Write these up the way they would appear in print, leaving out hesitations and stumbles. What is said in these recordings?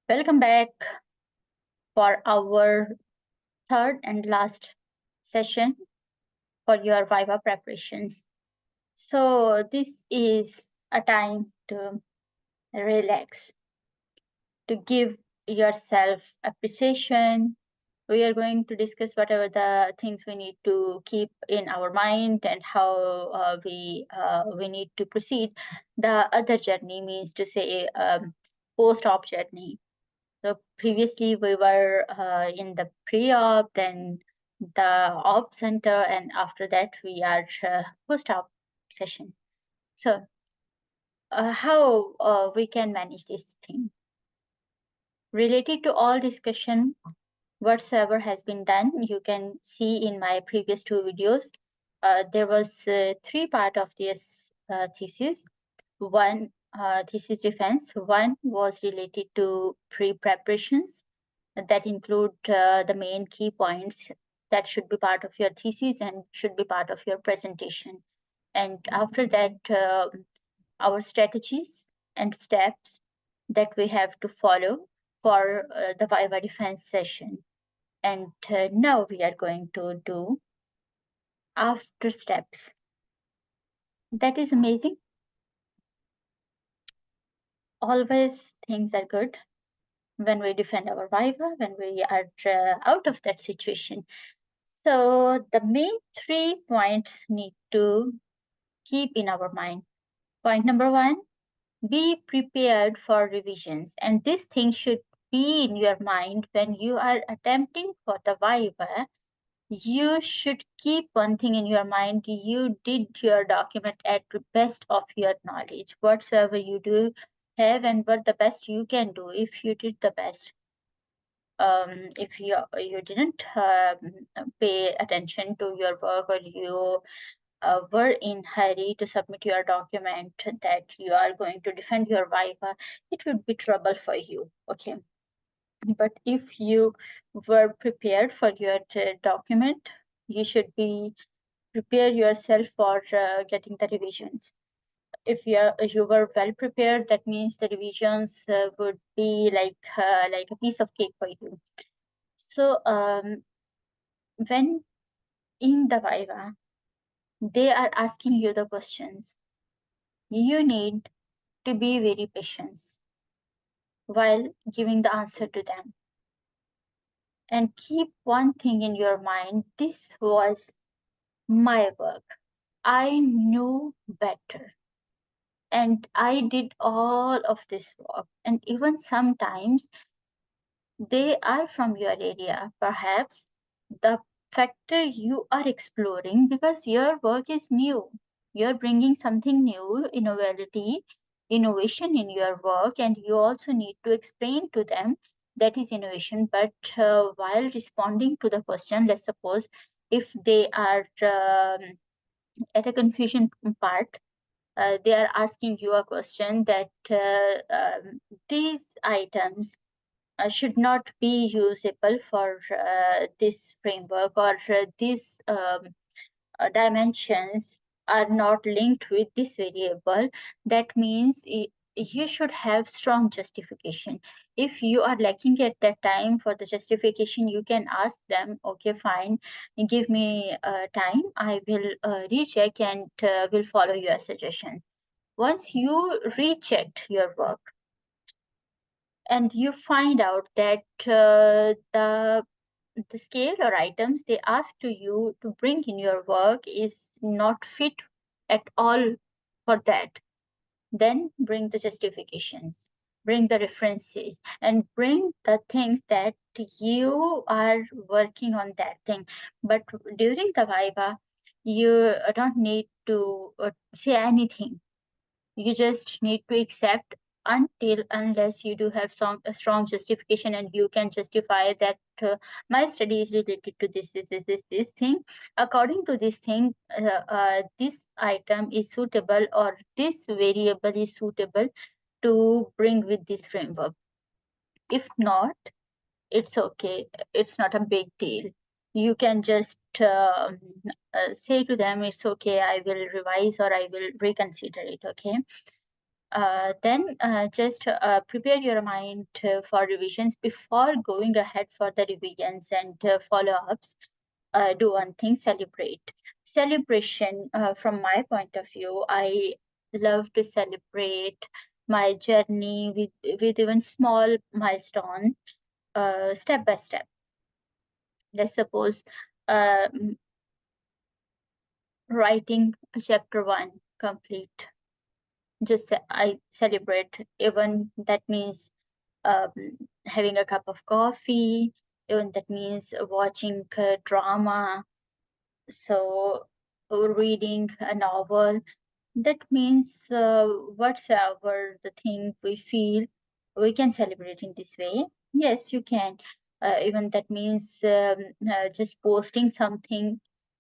Welcome back for our third and last session for your Viva preparations. So, this is a time to relax, to give yourself appreciation. We are going to discuss whatever the things we need to keep in our mind and how we need to proceed. The other journey means to say post-op journey. So previously we were in the pre-op, then the op center, and after that we are post-op session. So how we can manage this thing? Related to all discussion whatsoever has been done, you can see in my previous two videos, there was three part of this thesis. One thesis defense, one was related to pre-preparations that include the main key points that should be part of your thesis and should be part of your presentation. And after that, our strategies and steps that we have to follow for the Viva defense session. And now we are going to do after steps. That is amazing. Always things are good when we defend our Viva, when we are out of that situation. So the main 3 points need to keep in our mind. Point number 1, be prepared for revisions. And this thing should be in your mind when you are attempting for the Viva. You should keep one thing in your mind. You did your document at the best of your knowledge. Whatsoever you do have and what the best you can do, if you did the best. If you didn't pay attention to your work, or you were in hurry to submit your document that you are going to defend your Viva, it would be trouble for you. Okay. But if you were prepared for your document, you should be prepare yourself for getting the revisions. If you were well prepared, that means the revisions would be like a piece of cake for you. So when in the Viva, they are asking you the questions, you need to be very patient while giving the answer to them. And keep one thing in your mind, this was my work. I knew better. And I did all of this work. And even sometimes they are from your area. Perhaps the factor you are exploring, because your work is new. You're bringing something new, innovation in your work, and you also need to explain to them that is innovation. But while responding to the question, let's suppose if they are at a confusion part, they are asking you a question that these items should not be usable for this framework, or these dimensions are not linked with this variable. That means you should have strong justification. If you are lacking at that time for the justification, you can ask them, okay, fine, give me time, I will recheck and will follow your suggestion. Once you rechecked your work and you find out that the scale or items they ask to you to bring in your work is not fit at all for that, then bring the justifications, bring the references, and bring the things that you are working on that thing. But during the Viva, you don't need to say anything. You just need to accept unless you do have a strong justification, and you can justify that my study is related to this thing. According to this thing, this item is suitable, or this variable is suitable to bring with this framework. If not, it's okay. It's not a big deal. You can just say to them, it's okay, I will revise or I will reconsider it. Okay. Then just prepare your mind for revisions before going ahead for the revisions and follow-ups. Do one thing: celebrate. Celebration, from my point of view, I love to celebrate my journey with even small milestone, step by step. Let's suppose writing chapter 1 complete. Just I celebrate, even that means um, having a cup of coffee, even that means watching drama, so reading a novel. That means whatsoever the thing we feel, we can celebrate in this way. Yes, you can. Even that means just posting something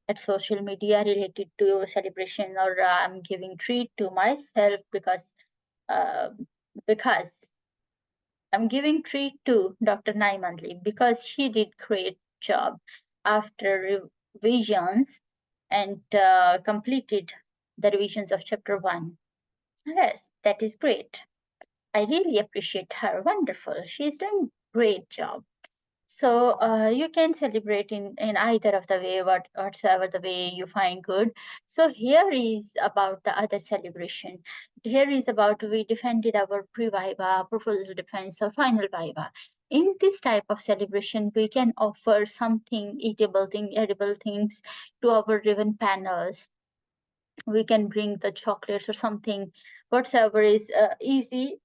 at social media related to celebration, or I'm giving treat to myself uh, because I'm giving treat to Dr. Naimandli because she did great job after revisions and completed the revisions of chapter 1. Yes, that is great. I really appreciate her. Wonderful. She's doing great job. So you can celebrate in either of the way, whatsoever the way you find good. So here is about the other celebration. Here is about we defended our pre-viva, proposal defense, or final viva. In this type of celebration, we can offer something edible things to our driven panels. We can bring the chocolates or something, whatsoever is easy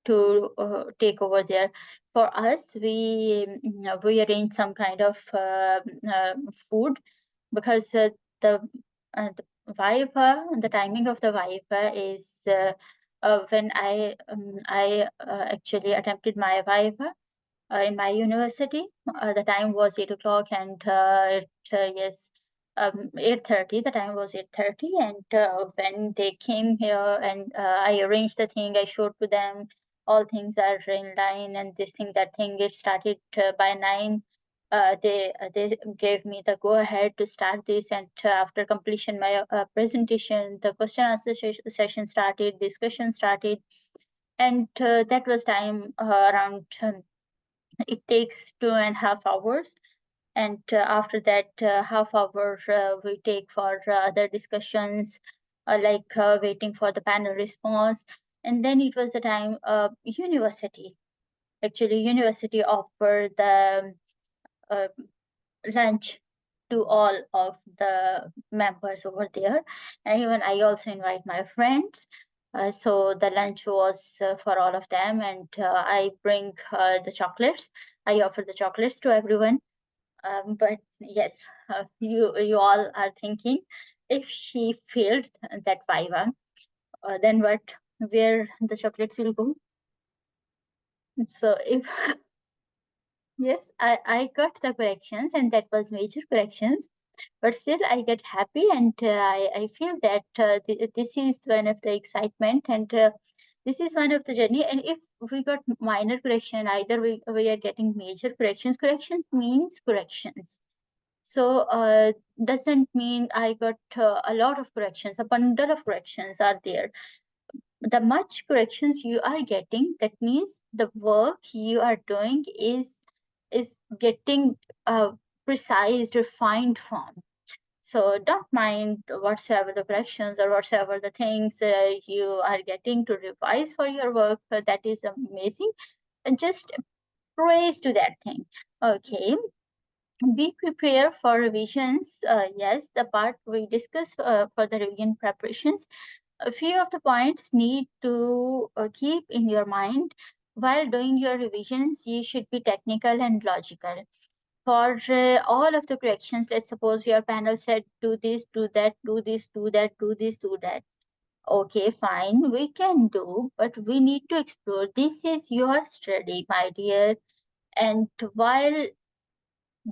to take over there. For us, we arrange some kind of food because the viva, the timing of the viva is when I actually attempted my viva in my university. The time was 8 o'clock, and yes, 8:30. The time was 8:30, and when they came here, and I arranged the thing, I showed to them all things are in line, and this thing, that thing. It started by 9. They gave me the go ahead to start this, and after completion my presentation, the question answer session started, discussion started, and that was time around. It takes 2.5 hours, and after that half hour we take for other discussions, like waiting for the panel response. And then it was the time university offered the uh, lunch to all of the members over there, and even I also invite my friends. So the lunch was for all of them, and I bring the chocolates. I offer the chocolates to everyone. But yes, you all are thinking, if she failed that viva, then what? Where the chocolates will go? So if yes, I got the corrections, and that was major corrections. But still, I get happy, and I feel that this is one of the excitement, and this is one of the journey. And if we got minor correction, either we are getting major corrections. Corrections means corrections. So doesn't mean I got a lot of corrections. A bundle of corrections are there. The much corrections you are getting, that means the work you are doing is getting a precise, refined form. So don't mind whatsoever the corrections or whatsoever the things you are getting to revise for your work. That is amazing. And just praise to that thing. Okay. Be prepared for revisions. Yes, the part we discussed for the revision preparations. A few of the points need to keep in your mind while doing your revisions. You should be technical and logical. For all of the corrections, let's suppose your panel said do this, do that, do this, do that, do this, do that. Okay, fine, we can do, but we need to explore. This is your study, my dear. And while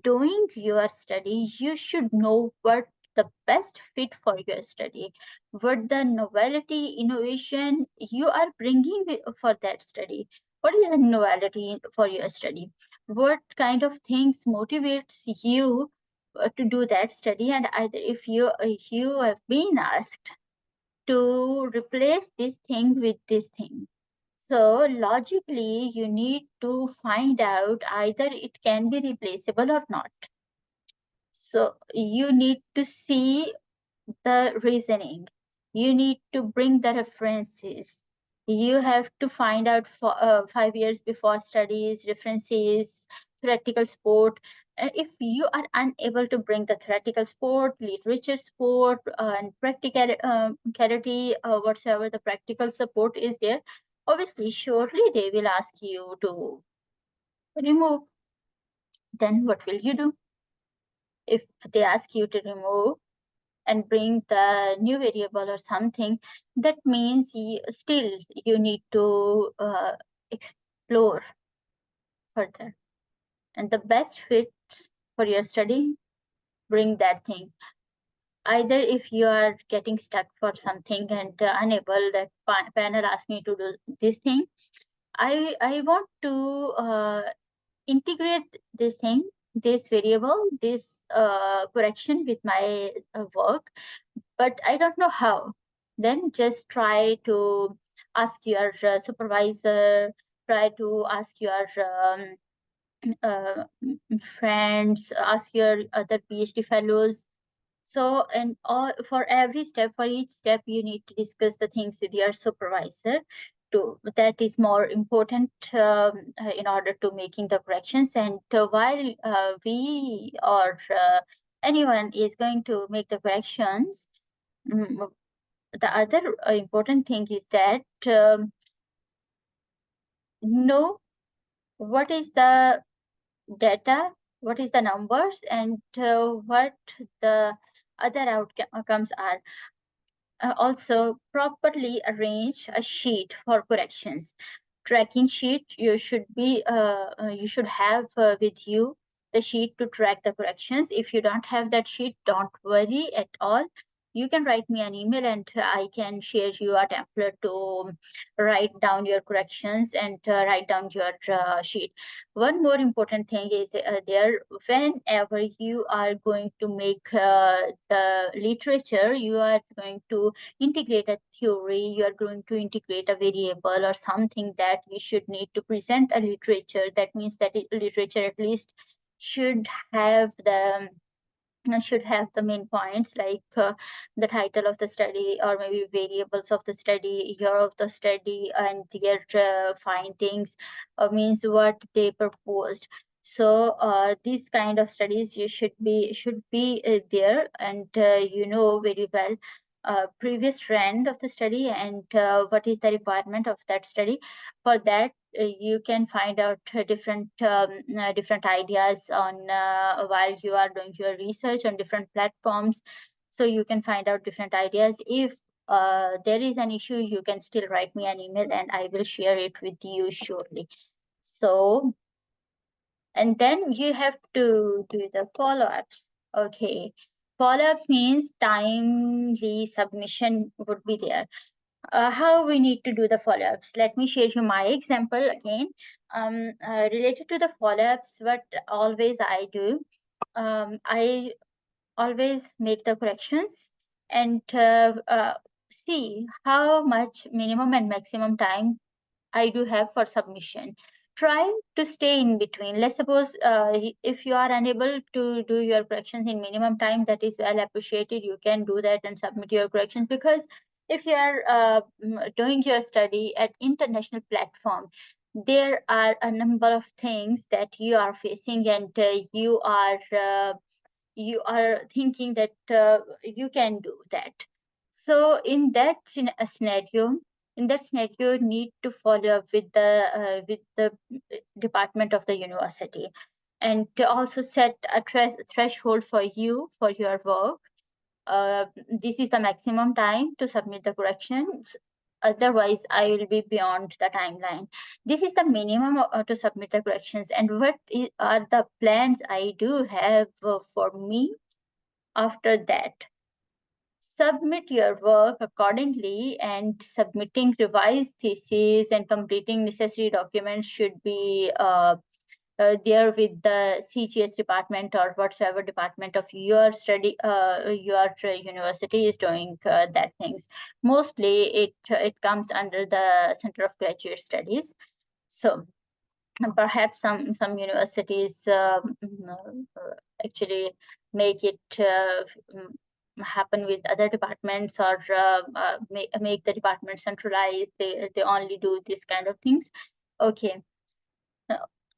doing your study, you should know what the best fit for your study, what the novelty, innovation you are bringing for that study. What is a novelty for your study? What kind of things motivates you to do that study? And either if you have been asked, to replace this thing with this thing. So logically, you need to find out either it can be replaceable or not. So you need to see the reasoning. You need to bring the references. You have to find out for 5 years before studies, references, theoretical support. If you are unable to bring the theoretical support, literature support, and practicality, whatsoever the practical support is there, obviously, surely they will ask you to remove. Then what will you do? If they ask you to remove and bring the new variable or something, that means still you need to explore further. And the best fit for your study, bring that thing. Either if you are getting stuck for something and unable, that panel asked me to do this thing, I want to integrate this thing, this variable, this correction with my work, but I don't know how. Then just try to ask your supervisor, try to ask your friends, ask your other PhD fellows. So, and all, for every step, for each step, you need to discuss the things with your supervisor. That is more important in order to making the corrections. And while we or anyone is going to make the corrections, the other important thing is that know what is the data, what is the numbers, and what the other outcomes are. Also, properly arrange a sheet for corrections. Tracking sheet, you should have with you the sheet to track the corrections. If you don't have that sheet, don't worry at all. You can write me an email and I can share you a template to write down your corrections and write down your sheet. One more important thing is there, whenever you are going to make the literature, you are going to integrate a theory, you are going to integrate a variable or something that we should need to present a literature. That means that literature at least should have the main points like the title of the study, or maybe variables of the study, year of the study, and their findings, means what they proposed. So these kind of studies you should be there, and you know very well previous trend of the study and what is the requirement of that study. For that you can find out different ideas on while you are doing your research on different platforms. So you can find out different ideas. If there is an issue, you can still write me an email and I will share it with you shortly. So, and then you have to do the follow-ups. Okay, follow-ups means timely submission would be there. How we need to do the follow-ups. Let me share you my example again. Related to the follow-ups, what always I do, I always make the corrections and see how much minimum and maximum time I do have for submission. Try to stay in between. Let's suppose if you are unable to do your corrections in minimum time, that is well appreciated. You can do that and submit your corrections, because if you are doing your study at international platform, there are a number of things that you are facing, and you are thinking that you can do that. So in that scenario, you need to follow up with the department of the university, and to also set a threshold for you for your work. This is the maximum time to submit the corrections. Otherwise, I will be beyond the timeline. This is the minimum to submit the corrections. And are the plans I do have for me after that? Submit your work accordingly, and submitting revised thesis and completing necessary documents should be there with the CGS department or whatsoever department of your study, your university is doing that things. Mostly it comes under the Center of Graduate Studies. So perhaps some universities actually make it happen with other departments, or make the department centralized. They only do this kind of things. Okay.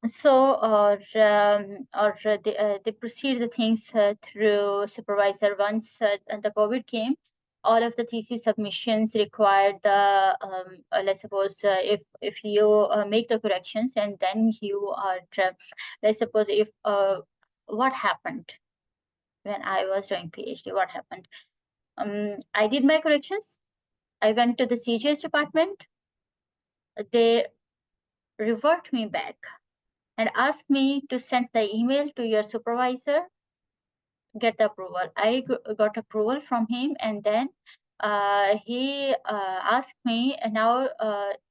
So, they proceed the things through supervisor. Once the COVID came, all of the thesis submissions required the, let's suppose if you make the corrections, and then you are, let's suppose if what happened when I was doing PhD, what happened? I did my corrections. I went to the CGS department. They revert me back and ask me to send the email to your supervisor, get the approval. I got approval from him, and then he asked me, now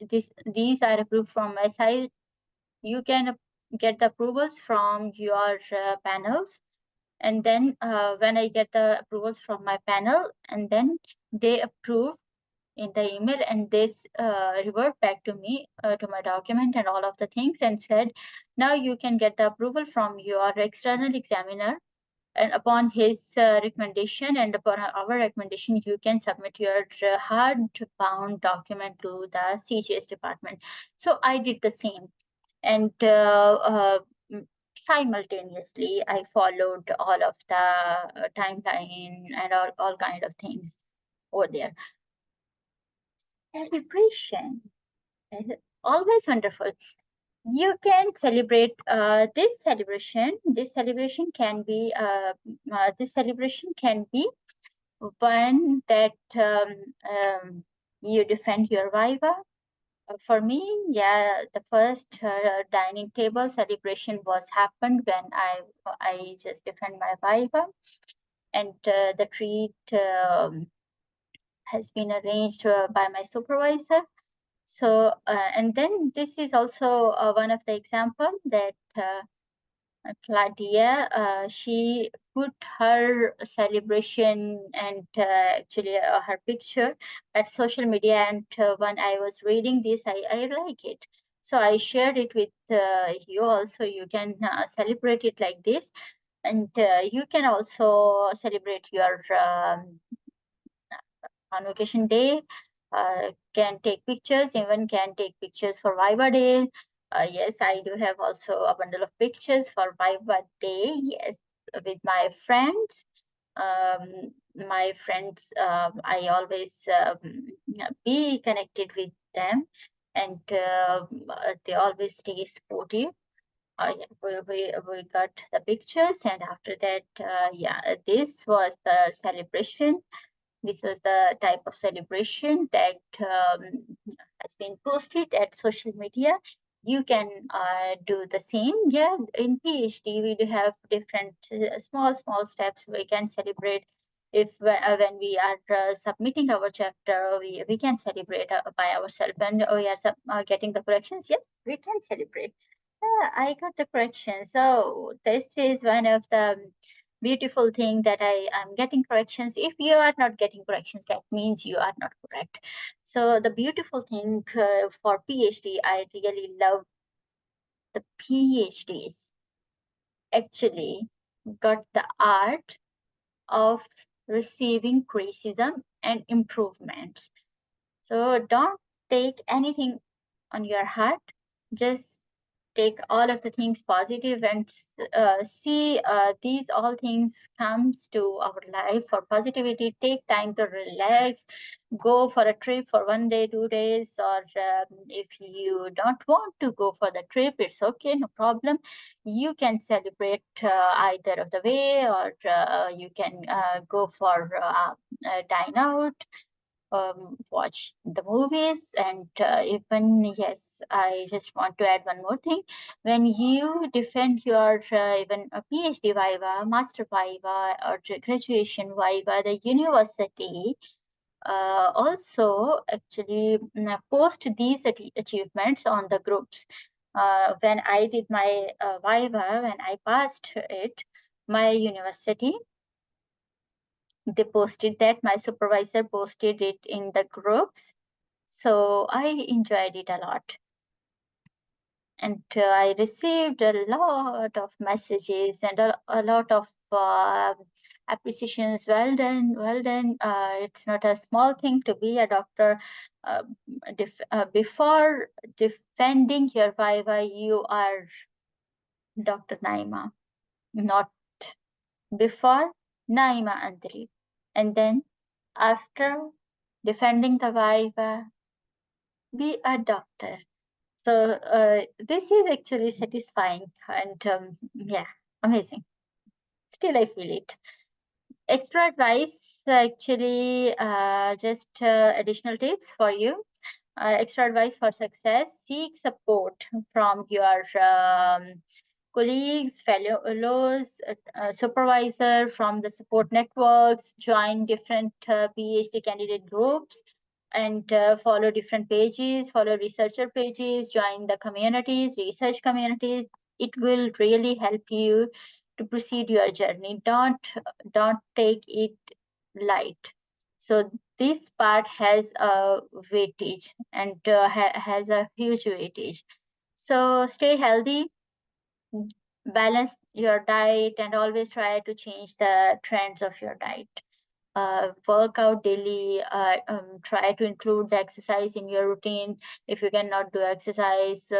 these are approved from my side. You can get the approvals from your panels. And then when I get the approvals from my panel, and then they approve in the email, and this revert back to me, to my document and all of the things, and said, now you can get the approval from your external examiner, and upon his recommendation and upon our recommendation, you can submit your hard-bound document to the CGS department. So I did the same, and simultaneously I followed all of the timeline and all kind of things over there. Celebration is always wonderful. You can celebrate this celebration. This celebration can be one that you defend your viva. For me, yeah, the first dining table celebration was happened when I just defend my viva, and the treat has been arranged by my supervisor. So, and then this is also one of the example that Claudia, she put her celebration and actually her picture at social media, and when I was reading this, I like it. So I shared it with you also. You can celebrate it like this, and you can also celebrate your convocation day, can take pictures, even can take pictures for Viva Day. Yes, I do have also a bundle of pictures for Viva Day, yes, with my friends. I always be connected with them, and they always stay supportive. Yeah, we got the pictures, and after that, yeah, this was the celebration. This was the type of celebration that has been posted at social media. You can do the same. Yeah, in PhD, we do have different small steps we can celebrate. If when we are submitting our chapter, we can celebrate by ourselves. When we are getting the corrections, yes, we can celebrate. I got the correction. So this is one of the beautiful thing that I am getting corrections. If you are not getting corrections, that means you are not correct. So the beautiful thing for PhD, I really love the PhDs actually got the art of receiving criticism and improvements. So don't take anything on your heart. Just take all of the things positive, and see these all things comes to our life for positivity. Take time to relax, go for a trip for 1 day, 2 days, or if you don't want to go for the trip, it's okay, no problem. You can celebrate either of the way, or you can go for dine out, watch the movies, and even, yes, I just want to add one more thing. When you defend your even a PhD viva, master viva, or graduation viva, the university also actually post these achievements on the groups. when I did my Viva, when I passed it, my university, they posted that, my supervisor posted it in the groups. So I enjoyed it a lot. And I received a lot of messages and a lot of appreciations. Well done, well done. It's not a small thing to be a doctor. Uh, before defending your Viva, you are Dr. Naima, not before Naima Andri. And then after defending the Viva, be a doctor. So this is actually satisfying and yeah, amazing. Still, I feel it. Extra advice, actually, just additional tips for you. Extra advice for success: seek support from your colleagues, fellows, supervisor, from the support networks, join different PhD candidate groups, and follow different pages, follow researcher pages, join the communities, research communities. It will really help you to proceed your journey. Don't take it light. So this part has a weightage and has a huge weightage. So stay healthy, balance your diet, and always try to change the trends of your diet. Work out daily, try to include the exercise in your routine. If you cannot do exercise,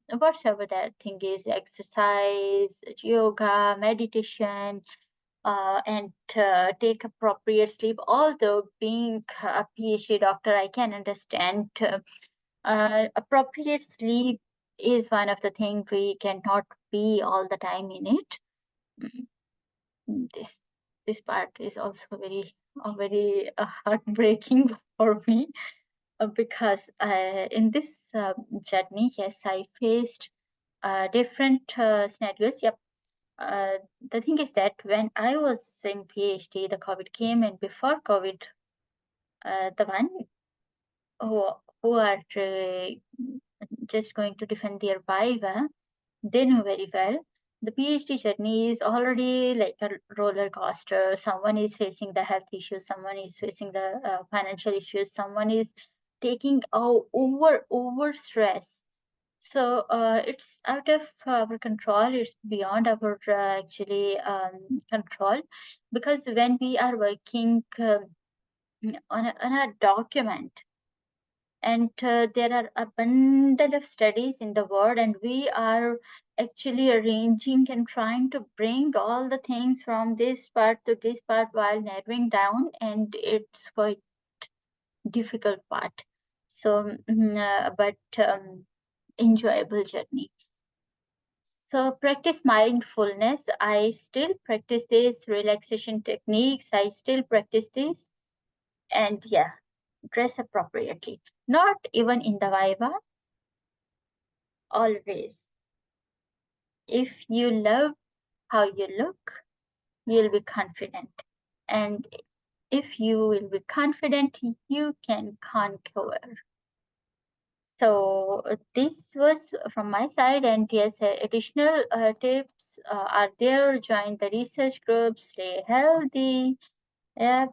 whatever that thing is, exercise, yoga, meditation, and take appropriate sleep. Although being a PhD doctor, I can understand appropriate sleep is one of the things we cannot be all the time in it. This this part is also very heartbreaking for me, because in this journey, yes, I faced different scenarios. Yep. The thing is that when I was in PhD, the COVID came, and before COVID, the one who who are just going to defend their Viva, they knew very well the PhD journey is already like a roller coaster. Someone is facing the health issues, someone is facing the financial issues, someone is taking over stress. So it's out of our control. It's beyond our actually control, because when we are working on a document, and there are a bundle of studies in the world, and we are actually arranging and trying to bring all the things from this part to this part while narrowing down, and it's quite difficult part. So but enjoyable journey. So practice mindfulness. I still practice this, relaxation techniques. I still practice this. And yeah, dress appropriately. Not even in the Viva, always. If you love how you look, you'll be confident. And if you will be confident, you can conquer. So this was from my side, and yes, additional tips are there. Join the research groups, stay healthy, yeah,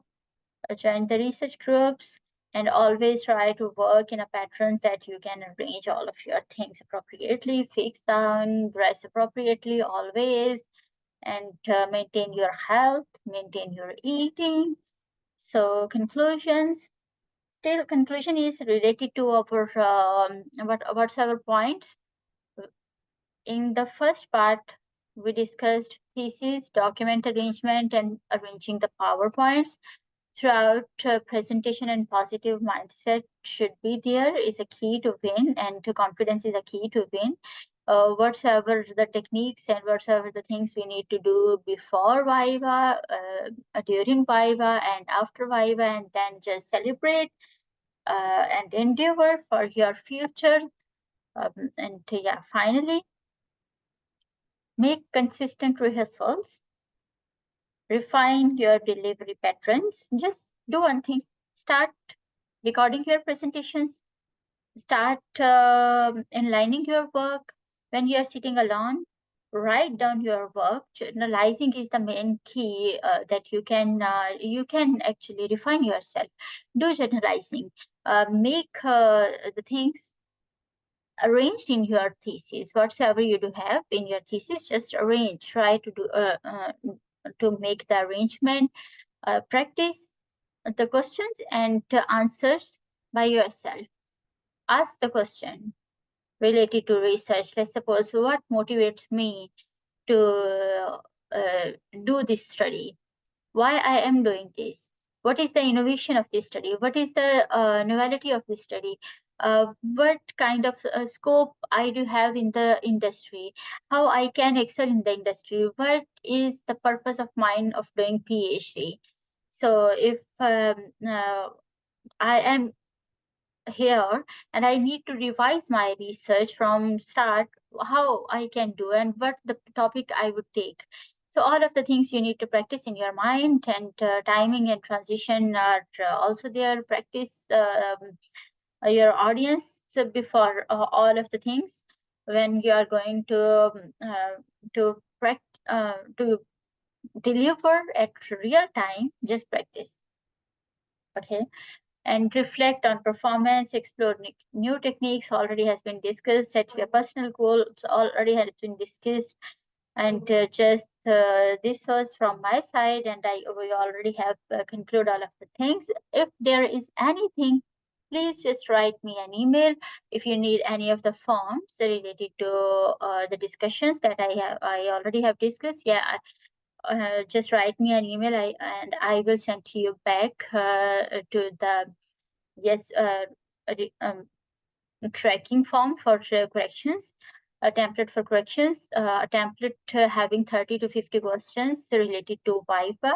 join the research groups, and always try to work in a patterns that you can arrange all of your things appropriately, fix down, dress appropriately always, and maintain your health, maintain your eating. So conclusions. Still, conclusion is related to our what's our points. In the first part, we discussed thesis, document arrangement, and arranging the PowerPoints. Throughout presentation and positive mindset should be there is a key to win, and to confidence is a key to win. Whatsoever the techniques and whatsoever the things we need to do before Viva, during Viva, and after Viva, and then just celebrate and endeavor for your future. And yeah, finally, make consistent rehearsals, refine your delivery patterns. Just do one thing: start recording your presentations, start enlightening your work, when you are sitting alone, write down your work. Journalizing is the main key that you can actually refine yourself. Do journalizing. Make the things arranged in your thesis. Whatsoever you do have in your thesis, just arrange. Try to do to make the arrangement. Practice the questions and answers by yourself. Ask the question related to research. Let's suppose, what motivates me to do this study? Why I am doing this? What is the innovation of this study? What is the novelty of this study? What kind of scope I do have in the industry? How I can excel in the industry? What is the purpose of mine of doing PhD? So if I am here and I need to revise my research from start, how I can do and what the topic I would take. So all of the things you need to practice in your mind, and timing and transition are also there. Practice your audience before all of the things. When you are going to to deliver at real time, just practice. Okay. And reflect on performance, explore new techniques already has been discussed, set your personal goals already has been discussed. And just this was from my side, and we already have concluded all of the things. If there is anything, please just write me an email. If you need any of the forms related to the discussions that I already have discussed, yeah, just write me an email, and I will send you back to the yes tracking form for corrections, a template for corrections, a template having 30 to 50 questions related to viva,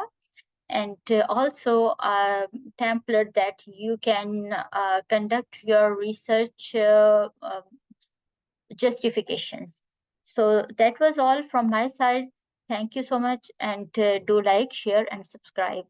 and also a template that you can conduct your research justifications. So that was all from my side. Thank you so much, and do like, share, and subscribe.